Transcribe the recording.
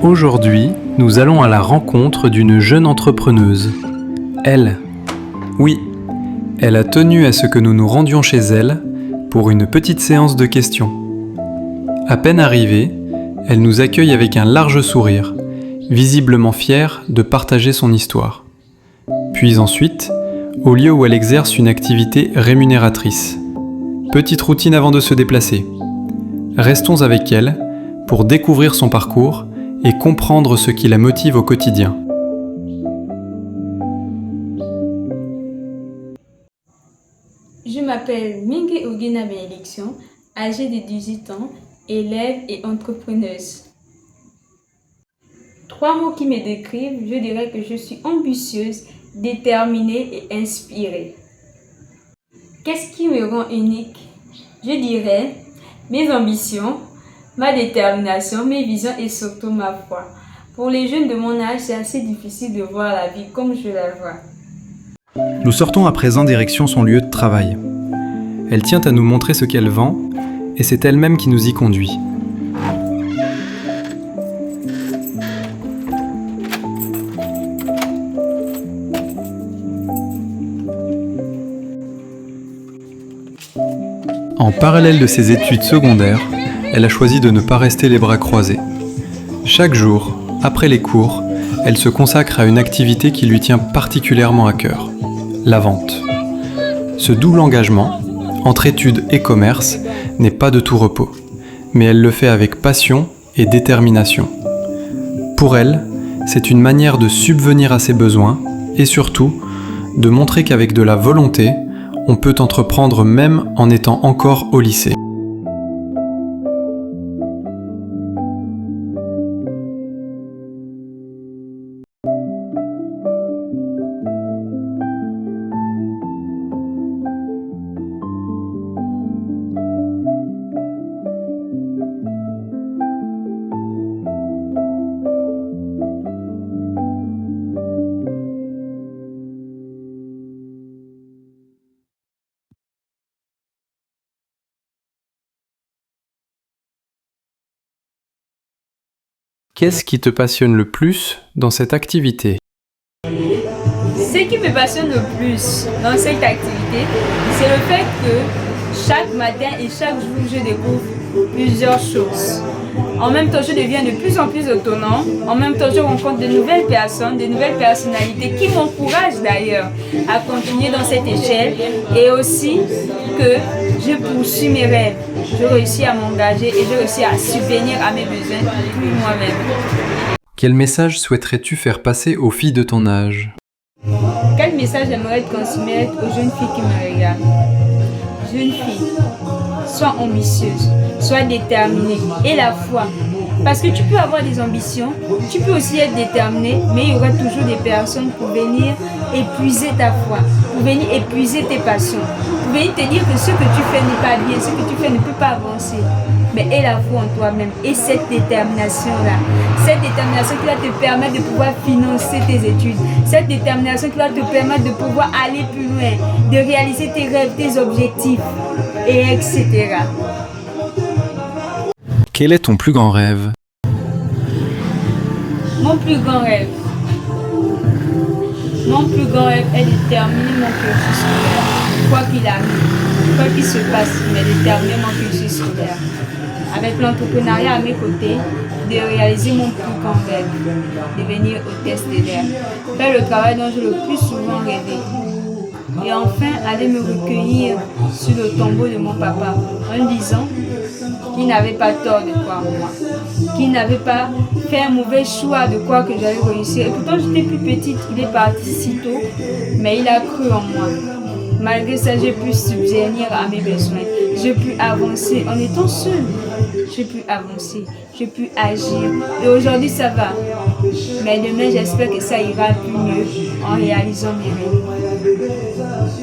Aujourd'hui, nous allons à la rencontre d'une jeune entrepreneuse. Elle, oui, elle a tenu à ce que nous nous rendions chez elle pour une petite séance de questions. À peine arrivée, elle nous accueille avec un large sourire, visiblement fière de partager son histoire. Puis ensuite, au lieu où elle exerce une activité rémunératrice. Petite routine avant de se déplacer. Restons avec elle pour découvrir son parcours et comprendre ce qui la motive au quotidien. Je m'appelle Mingue Ogina Bénédiction, âgée de 18 ans, élève et entrepreneuse. 3 mots qui me décrivent, je dirais que je suis ambitieuse, déterminée et inspirée. Qu'est-ce qui me rend unique? Je dirais mes ambitions, ma détermination, mes visions et surtout ma foi. Pour les jeunes de mon âge, c'est assez difficile de voir la vie comme je la vois. Nous sortons à présent direction son lieu de travail. Elle tient à nous montrer ce qu'elle vend et c'est elle-même qui nous y conduit. En parallèle de ses études secondaires, elle a choisi de ne pas rester les bras croisés. Chaque jour, après les cours, elle se consacre à une activité qui lui tient particulièrement à cœur, la vente. Ce double engagement, entre études et commerce, n'est pas de tout repos, mais elle le fait avec passion et détermination. Pour elle, c'est une manière de subvenir à ses besoins et surtout, de montrer qu'avec de la volonté, on peut entreprendre même en étant encore au lycée. Qu'est-ce qui te passionne le plus dans cette activité? Ce qui me passionne le plus dans cette activité, c'est le fait que chaque matin et chaque jour, je découvre plusieurs choses. En même temps, je deviens de plus en plus autonome. En même temps, je rencontre de nouvelles personnes, de nouvelles personnalités qui m'encouragent d'ailleurs à continuer dans cette échelle et aussi que je poursuis mes rêves. Je réussis à m'engager et je réussis à subvenir à mes besoins depuis moi-même. Quel message souhaiterais-tu faire passer aux filles de ton âge? Quel message j'aimerais transmettre aux jeunes filles qui me regardent? Jeunes filles, sois ambitieuse, sois déterminée et la foi. Parce que tu peux avoir des ambitions, tu peux aussi être déterminée, mais il y aura toujours des personnes pour venir épuiser ta foi, pour venir épuiser tes passions, pour venir te dire que ce que tu fais n'est pas bien, ce que tu fais ne peut pas avancer. Mais aie la foi en toi-même et cette détermination-là, cette détermination qui va te permettre de pouvoir financer tes études, cette détermination qui va te permettre de pouvoir aller plus loin, de réaliser tes rêves, tes objectifs, et etc. Quel est ton plus grand rêve? Mon plus grand rêve est de terminer mon cursus scolaire, quoi qu'il arrive, quoi qu'il se passe, mais de terminer mon cursus scolaire. Avec l'entrepreneuriat à mes côtés, de réaliser mon plus grand rêve, devenir hôtesse de l'air, faire le travail dont j'ai le plus souvent rêvé. Et enfin, aller me recueillir sur le tombeau de mon papa en disant qu'il n'avait pas tort de croire en moi, qu'il n'avait pas fait un mauvais choix de quoi que j'allais réussir. Et pourtant, j'étais plus petite, il est parti si tôt, mais il a cru en moi. Malgré ça, j'ai pu subvenir à mes besoins. J'ai pu avancer en étant seule. J'ai pu avancer, j'ai pu agir. Et aujourd'hui, ça va. Mais demain, j'espère que ça ira plus mieux en réalisant mes rêves.